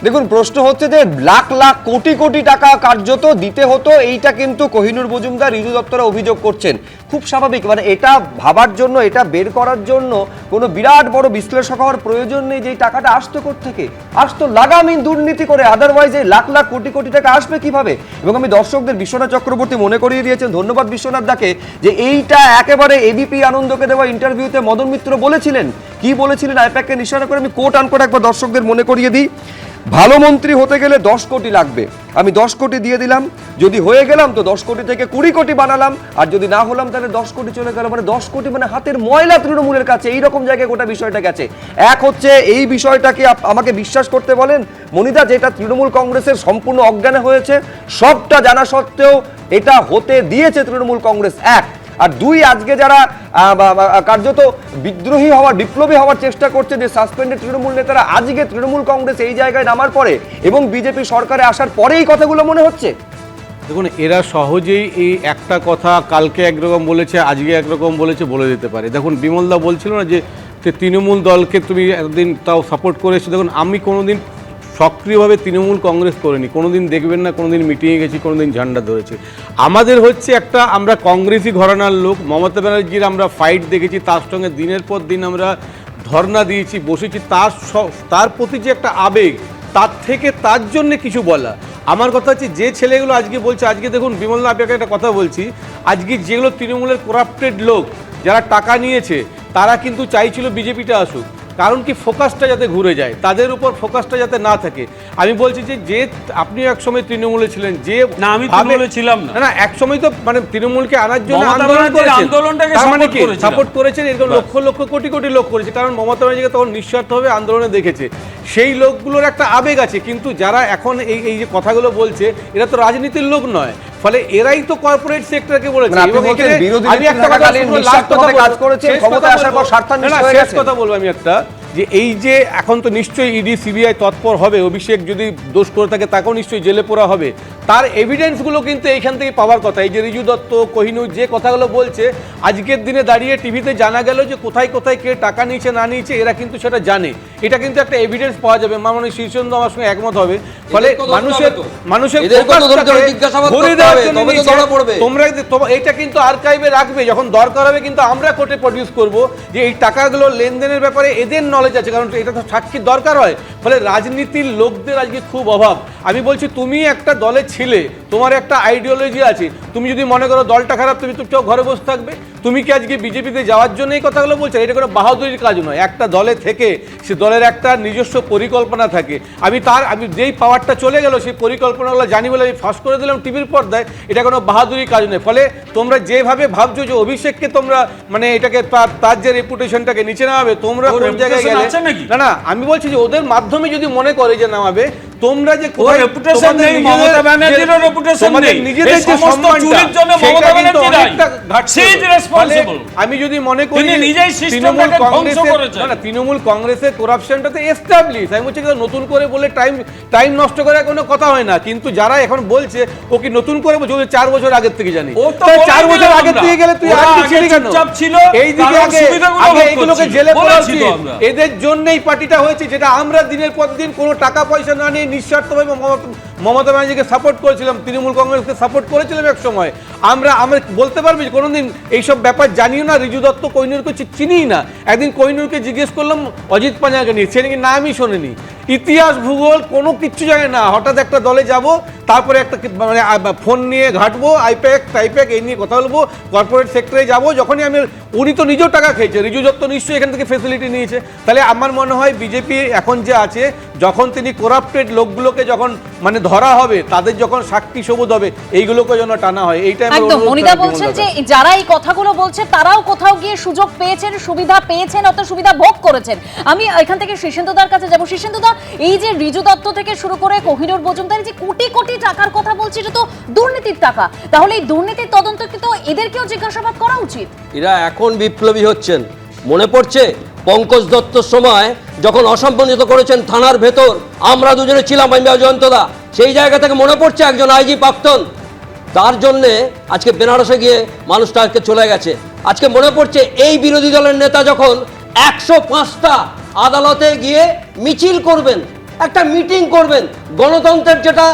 দেখুন, প্রশ্ন হচ্ছে যে লাখ লাখ কোটি কোটি টাকা কার্যত দিতে হতো, এইটা কিন্তু কোহিনূর মজুমদার, রিজু দত্তরা অভিযোগ করছেন। খুব স্বাভাবিক, মানে এটা ভাবার জন্য, এটা বের করার জন্য কোনো বিরাট বড় বিশ্লেষক হওয়ার প্রয়োজন নেই। যে টাকাটা আসতো কোত্থেকে, আসতো লাগামহীন দুর্নীতি করে, আদারওয়াইজ এই লাখ লাখ কোটি কোটি টাকা আসবে কিভাবে? এবং আমি দর্শকদের, বিশ্বনাথ চক্রবর্তী মনে করিয়ে দিয়েছেন, ধন্যবাদ বিশ্বনাথ দাকে, যে এইটা একেবারে এবিপি আনন্দকে দেওয়া ইন্টারভিউতে মদন মিত্র বলেছিলেন। কি বলেছিলেন আইপ্যাককে নিশানা করে আমি কোট আনকোট একবার দর্শকদের মনে করিয়ে দিই। ভালো মন্ত্রী হতে গেলে 10 কোটি লাগবে, আমি 10 কোটি দিয়ে দিলাম, যদি হয়ে গেলাম তো 10 কোটি থেকে 20 কোটি বানালাম, আর যদি না হলাম তাহলে 10 কোটি চলে গেল। মানে 10 কোটি মানে হাতের ময়লা তৃণমূলের কাছে, এইরকম জায়গায় গোটা বিষয়টা গেছে। এক হচ্ছে এই বিষয়টাকে আমাকে বিশ্বাস করতে বলেন মনিদা, যেটা তৃণমূল কংগ্রেসের সম্পূর্ণ অজ্ঞানে হয়েছে, সবটা জানা সত্ত্বেও এটা হতে দিয়েছে তৃণমূল কংগ্রেস, এক। আর দুই, আজকে যারা কার্যত বিদ্রোহী হওয়ার, বিপ্লবী হওয়ার চেষ্টা করছে, যে সাসপেন্ডেড তৃণমূল নেতারা, আজকে তৃণমূল কংগ্রেস এই জায়গায় নামার পরে এবং বিজেপি সরকারে আসার পরে এই কথাগুলো মনে হচ্ছে। দেখুন, এরা সহজেই এই একটা কথা কালকে একরকম বলেছে, আজকে একরকম বলেছে, বলে দিতে পারে। দেখুন, বিমলদা বলছিল না যে তৃণমূল দলকে তুমি একদিন তাও সাপোর্ট করেছো। দেখুন, আমি কোনোদিন সক্রিয়ভাবে তৃণমূল কংগ্রেস করিনি, কোনোদিন দেখবেন না কোনোদিন মিটিংয়ে গেছি, কোনোদিন ঝান্ডা ধরেছি। আমাদের হচ্ছে একটা, আমরা কংগ্রেসই ঘরানার লোক, মমতা ব্যানার্জির আমরা ফাইট দেখেছি, তার সঙ্গে দিনের পর দিন আমরা ধর্ণা দিয়েছি, বসেছি, তার প্রতি যে একটা আবেগ, তার থেকে তার জন্যে কিছু বলা। আমার কথা হচ্ছে, যে ছেলেগুলো আজকে বলছে, আজকে দেখুন বিমলদা, আপনাকে একটা কথা বলছি, আজকে যেগুলো তৃণমূলের করাপ্টেড লোক যারা টাকা নিয়েছে, তারা কিন্তু চাইছিল বিজেপিটা আসুক, কারণ কি ফোকাসটা যাতে ঘুরে যায়, তাদের উপর ফোকাসটা যাতে না থাকে। আমি বলছি যে আপনি এক সময় তৃণমূলে ছিলেন, যে না আমি তৃণমূলে ছিলাম না, না এক সময় তো মানে তৃণমূলকে আনার জন্য আন্দোলনটাকে সাপোর্ট করেছেন, এরকম লক্ষ লক্ষ কোটি কোটি লোক করেছে, কারণ মমতা ব্যানার্জিকে তখন নিঃস্বার্থভাবে আন্দোলনে দেখেছে। সেই লোকগুলোর একটা আবেগ আছে, কিন্তু যারা এখন এই যে কথাগুলো বলছে, এরা তো রাজনীতির লোক নয়, ফলে এরাই তো কর্পোরেট সেক্টরকে বলেছে। এবং আমি একটা কথা বলবো, আমি একটা, যে এই যে এখন তো নিশ্চয়ই ইডি সিবিআই তৎপর হবে, অভিষেক যদি দোষ করে থাকে তাকেও নিশ্চয়ই জেলে পোড়া হবে, তার এভিডেন্সগুলো কিন্তু এইখান থেকে পাওয়ার কথা। এই যে রিজু দত্ত, কোহিনূর যে কথাগুলো বলছে, আজকের দিনে দাঁড়িয়ে টিভিতে জানা গেল যে কোথায় কোথায় কে টাকা নিয়েছে না নিয়েছে, এরা কিন্তু সেটা জানে। এটা কিন্তু একটা এভিডেন্স পাওয়া যাবে। মাননীয় শীর্ষেন্দু আমার সঙ্গে একমত হবে। ফলে মানুষের তোমরা এটা কিন্তু আর্কাইভে রাখবে, যখন দরকার হবে কিন্তু আমরা কোর্টে প্রডিউস করব যে এই টাকাগুলো লেনদেনের ব্যাপারে এদের নলেজ আছে, কারণ এটা তো সাক্ষীর দরকার হয়। ফলে রাজনীতির লোকদের আজকে খুব অভাব। আমি বলছি, তুমি একটা দলে ছিলে, তোমার একটা আইডিওলজি আছে, তুমি যদি মনে করো দলটা খারাপ, তুমি তো কেউ ঘরে বসে থাকবে? তুমি কি আজকে বিজেপিতে যাওয়ার জন্য এই কথাগুলো বলছো? এটা কোনো বাহাদুরির কাজ নয়। একটা দলে থেকে সে দলের একটা নিজস্ব পরিকল্পনা থাকে। আমি যেই পাওয়ারটা চলে গেল, সেই পরিকল্পনাগুলো জানি বলে আমি ফাঁস করে দিলাম টিভির পর্দায়, এটা কোনো বাহাদুরির কাজ নয়। ফলে তোমরা যেভাবে ভাবছো যে অভিষেককে তোমরা মানে এটাকে তার যে রেপুটেশনটাকে নিচে নামাবে, তোমরা কোন জায়গায় গেলে না, আমি বলছি যে ওদের মাধ্যমে যদি মনে করে যে নামাবে, তোমরা যে রেপুটেশন নেই, মমতা ব্যানার্জিরও রেপুটেশন নেই, নিজেদের যে সম্মানটা মমতা ব্যানার্জির ঘাটছে রেসপন্সিবল। আমি যদি মনে করি নিজেই সিস্টেমটাকে ধ্বংস করেছেন, না তৃণমূল কংগ্রেসের করাপশনটা তো এস্টাবলিশ, আমি বলছি নতুন করে বলে টাইম নষ্ট করার কোনো কথা হয় না। কিন্তু যারা এখন বলছে ও কি নতুন করে বলছে, 4 বছর আগের থেকে জানি, 4 বছর আগের থেকে গেলে তুই আর কি ছিলি কেন? এই দিকে আগে এইগুলোকে জেলে পড়া উচিত। এদের জন্যই পার্টিটা হয়েছে, যেটা আমরা দিনের পর দিন কোনো টাকা পয়সা না নিয়ে নিঃস্বার্থভাবে মমতা ব্যানার্জিকে সাপোর্ট করেছিলাম, তৃণমূল কংগ্রেসকে সাপোর্ট করেছিলাম এক সময়। আমরা বলতে পারবি কোনোদিন এইসব ব্যাপার জানিও না, রিজু দত্ত, কোহিনূরকে চিনিই না। একদিন কোহিনূরকে জিজ্ঞেস করলাম অজিত পাঞ্জাকে নিয়ে, সে নাকি নামই শোনেনি, ইতিহাস ভূগোল কোনো কিচ্ছু জানে না। হঠাৎ একটা দলে যাব, তারপরে একটা মানে ফোন নিয়ে ঘাঁটবো, টাইপ্যাক এই নিয়ে কথা বলবো, কর্পোরেট সেক্টরে যাব। যখনই উনি তো নিজেও টাকা খেয়েছে, রিজু দত্ত নিশ্চয়ই এখান থেকে ফেসিলিটি নিয়েছে। তাহলে আমার মনে হয় বিজেপি এখন যে আছে, যখন তিনি করাপ্টেড লোকগুলোকে যখন মানে ধরা হবে, তাদের যখন সাক্ষী সবুজ হবে, এইগুলোকে যেন টানা হয়। এইটা একদম মনিদা বলছেন যে যারা এই কথাগুলো বলছে তারাও কোথাও গিয়ে সুযোগ পেয়েছেন, সুবিধা পেয়েছেন, অত সুবিধা ভোগ করেছেন। আমি এখান থেকে শীর্ষেন্দুদার কাছে যাব। শীর্ষেন্দুদা, এই যে রিজু দত্ত থেকে শুরু করে কোহিনূর মজুমদার যে কোটি কোটি টাকার কথা বলছে, এটা তো দুর্নীতির টাকা। তাহলে এই দুর্নীতির তদন্ত কি তো এদেরকেও জিজ্ঞাসাবাদ করা উচিত? এরা এখন বিপ্লবী হচ্ছেন। মনে পড়ছে পঙ্কজ দত্তর সময় যখন অসম্মানিত করেছেন থানার ভেতর, আমরা দুজনে ছিলাম, আমি অজন্তদা, সেই জায়গা থেকে মনে পড়ছে একজন আইজি প্রাক্তন, তার জন্যে আজকে বেনারসে গিয়ে মানুষটা আজকে চলে গেছে। আজকে মনে পড়ছে এই বিরোধী দলের নেতা যখন 105টা আদালতে গিয়ে মিছিল করবেন, একটা মিটিং করবেন, গণতন্ত্রের যেটা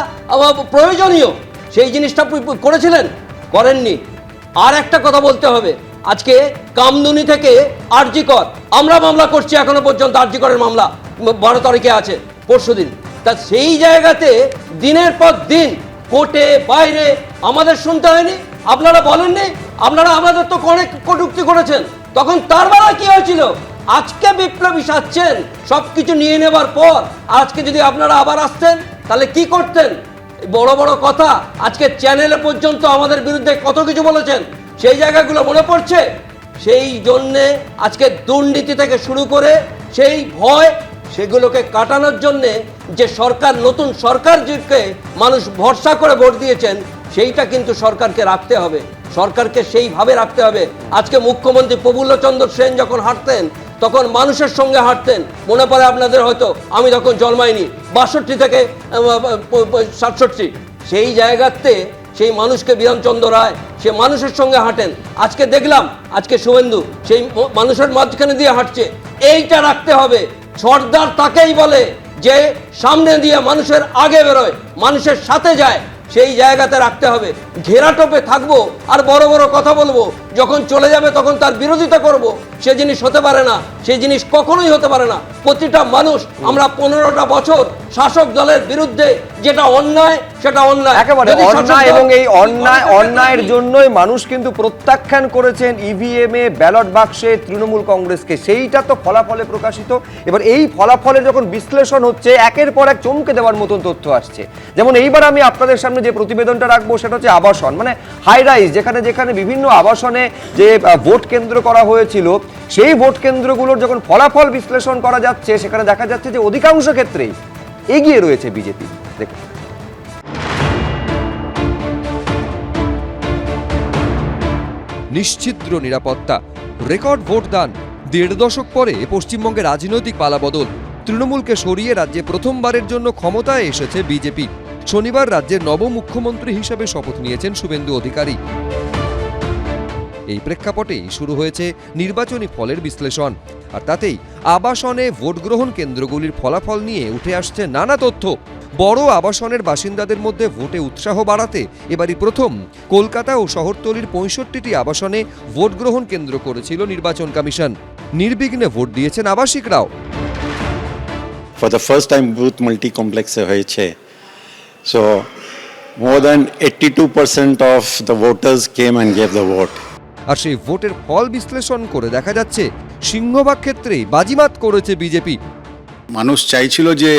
প্রয়োজনীয় সেই জিনিসটা করেছিলেন? করেননি। আর একটা কথা বলতে হবে, আজকে কামদুনি থেকে আরজি কর, আমরা মামলা করছি এখনো পর্যন্ত, আরজি করের মামলা 12 তারিখে আছে, পরশুদিন। তা সেই জায়গাতে দিনের পর দিন কোর্টে বাইরে আমাদের শুনতে হয়নি? আপনারা বলেননি? আপনারা আমাদের তো অনেক কটূক্তি করেছেন, তখন তার বেলা কি হয়েছিল? আজকে বিপ্লবী সাজছেন সবকিছু নিয়ে নেবার পর, আজকে যদি আপনারা আবার আসতেন তাহলে কি করতেন? বড় বড় কথা, আজকে চ্যানেলে পর্যন্ত আমাদের বিরুদ্ধে কত কিছু বলেছেন, সেই জায়গাগুলো মনে পড়ছে? সেই জন্যে আজকে দুর্নীতি থেকে শুরু করে সেই ভয়, সেগুলোকে কাটানোর জন্যে যে সরকার, নতুন সরকারকে মানুষ ভরসা করে ভোট দিয়েছেন, সেইটা কিন্তু সরকারকে রাখতে হবে, সরকারকে সেইভাবে রাখতে হবে। আজকে মুখ্যমন্ত্রী প্রফুল্লচন্দ্র সেন যখন হাঁটতেন তখন মানুষের সঙ্গে হাঁটতেন। মনে পড়ে আপনাদের হয়তো, আমি তখন জন্মাইনি, 62 থেকে 67, সেই জায়গাতে সেই মানুষকে বিধানচন্দ্র রায় সে মানুষের সঙ্গে হাঁটেন। আজকে দেখলাম, আজকে শুভেন্দু সেই মানুষের মাঝখানে দিয়ে হাঁটছে। এইটা রাখতে হবে। সর্দার তাকেই বলে যে সামনে দিয়ে মানুষের আগে বেরোয়, মানুষের সাথে যায়, সেই জায়গাতে রাখতে হবে। ঘেরাটোপে থাকবো আর বড় বড় কথা বলবো, যখন চলে যাবে তখন তার বিরোধিতা করব, সে জিনিস হতে পারে না, সেই জিনিস কখনোই হতে পারে না। প্রতিটা মানুষ, আমরা 15টা বছর শাসক দলের বিরুদ্ধে যেটা অন্যায় সেটা অন্যায়, একেবারে অন্যায়, এবং এই অন্যায়ের জন্যই মানুষ কিন্তু প্রত্যাখ্যান করেছেন ইভিএম এ, ব্যালট বাক্সে তৃণমূল কংগ্রেসকে। সেইটা তো ফলাফলে প্রকাশিত। এবার এই ফলাফলে যখন বিশ্লেষণ হচ্ছে, একের পর এক চমকে দেওয়ার মতন তথ্য আসছে। যেমন এইবার আমি আপনাদের সামনে যে প্রতিবেদনটা রাখবো সেটা হচ্ছে আবাসন, মানে হাই রাইজ, যেখানে যেখানে বিভিন্ন আবাসনে যে ভোট কেন্দ্র করা হয়েছিল, সেই ভোট কেন্দ্রগুলোর যখন ফলাফল বিশ্লেষণ করা যাচ্ছে, সেখানে দেখা যাচ্ছে যে অধিকাংশ ক্ষেত্রেই এগিয়ে রয়েছে বিজেপি। দেখুন, নিশ্চিদ্র নিরাপত্তা, রেকর্ড ভোটদান, 1.5 দশক পরে পশ্চিমবঙ্গে রাজনৈতিক পালাবদল, তৃণমূলকে সরিয়ে রাজ্যে প্রথমবারের জন্য ক্ষমতায় এসেছে বিজেপি। শনিবার রাজ্যের নবম মুখ্যমন্ত্রী হিসেবে শপথ নিয়েছেন শুভেন্দু অধিকারী। এই প্রেক্ষাপটেই শুরু হয়েছে নির্বাচনী ফলের বিশ্লেষণ, আর তাতেই আবাসনে ভোট গ্রহণ কেন্দ্রগুলির ফলাফল নিয়ে উঠে আসছে নানা তথ্য। বড় আবাসনের বাসিন্দাদের মধ্যে ভোটে উৎসাহ বাড়াতে এবারই প্রথম কলকাতা ও শহরতলির 65টি আবাসনে ভোট গ্রহণ কেন্দ্র করেছিল নির্বাচন কমিশন। নির্বিঘ্নে ভোট দিয়েছেন আবাসিকরাও। For the first time booth multi-complex হয়েছে, so more than 82% of the voters came and gave the vote. আর সেই ভোটের ফল বিশ্লেষণ করে দেখা যাচ্ছে সিংহভাগ ক্ষেত্রেই বাজিমাত করেছে বিজেপি। মানুষ চাইছিল যে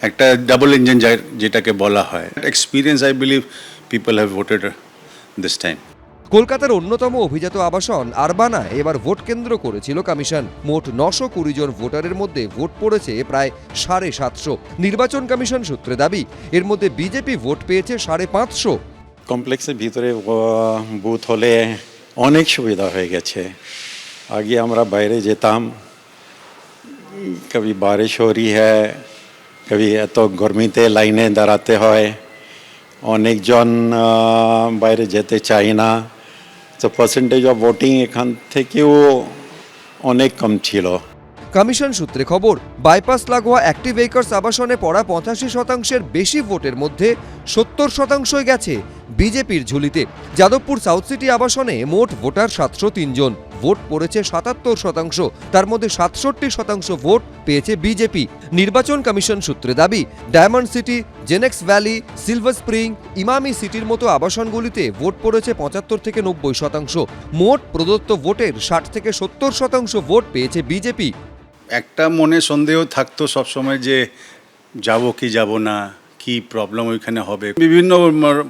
একটা ডাবল ইঞ্জিন যেটাকে বলা হয়, experience I believe people have voted this time. কলকাতার অন্যতম অভিজাত আবাসন আরবানায় এবার ভোট কেন্দ্র করেছিল কমিশন। মোট 920 জন ভোটারের মধ্যে ভোট পড়েছে প্রায় 750। নির্বাচন কমিশন সূত্রে দাবি, এর মধ্যে বিজেপি ভোট পেয়েছে 550। কমপ্লেক্সের ভিতরে বুথ হলে অনেক সুবিধা হয়ে গেছে। আগে আমরা বাইরে যেতাম, কবি বারিশ हो रही है, কবি এত গরমিতে লাইনে দাঁড়াতে হয়, অনেকজন বাইরে যেতে চায় না, তো পার্সেন্টেজ অফ ভোটিং এখান থেকেও অনেক কম ছিল। কমিশন সূত্রে খবর, বাইপাস লাগোয়া অ্যাক্টিভ একর্স আবাসনে পড়া 85% বেশি ভোটের মধ্যে 70% গেছে বিজেপির ঝুলিতে। যাদবপুর সাউথ সিটি আবাসনে মোট ভোটার 703 জন, ভোট পড়েছে 77%, তার মধ্যে 67% ভোট পেয়েছে বিজেপি। নির্বাচন কমিশন সূত্রে দাবি, diamond city, Genex valley, silver spring, Emami সিটির মতো আবাসনগুলিতে ভোট পড়েছে 75 থেকে 90%। মোট প্রদত্ত ভোটের 60 থেকে 70% ভোট পেয়েছে বিজেপি। একটা মনে সন্দেহ থাকতো সবসময় যে যাব কি যাব না, কি প্রবলেম ওইখানে হবে, বিভিন্ন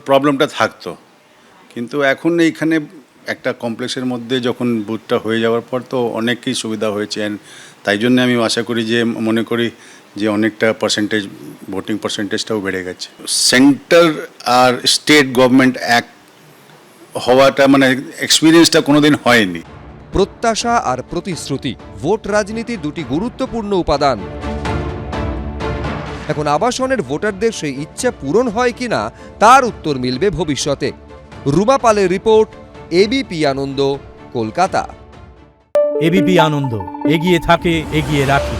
প্রবলেমটা থাকতো। কিন্তু এখন এইখানে একটা কমপ্লেক্সের মধ্যে যখন বুথটা হয়ে যাওয়ার পর তো অনেকই সুবিধা হয়েছে, তাই জন্য আমি আশা করি যে, মনে করি যে অনেকটা পার্সেন্টেজ, ভোটিং পার্সেন্টেজটাও বেড়ে গেছে। সেন্টার আর স্টেট গভর্নমেন্ট এক হওয়াটা, মানে এক্সপিরিয়েন্সটা কোনোদিন হয়নি। প্রত্যাশা আর প্রতিশ্রুতি, ভোট রাজনীতির দুটি গুরুত্বপূর্ণ উপাদান। এখন আবাসনের ভোটারদের সেই ইচ্ছা পূরণ হয় কিনা তার উত্তর মিলবে ভবিষ্যতে। রুমা পালের রিপোর্ট, এবিপি আনন্দ, কলকাতা। এবিপি আনন্দ, এগিয়ে থাকে, এগিয়ে রাখে।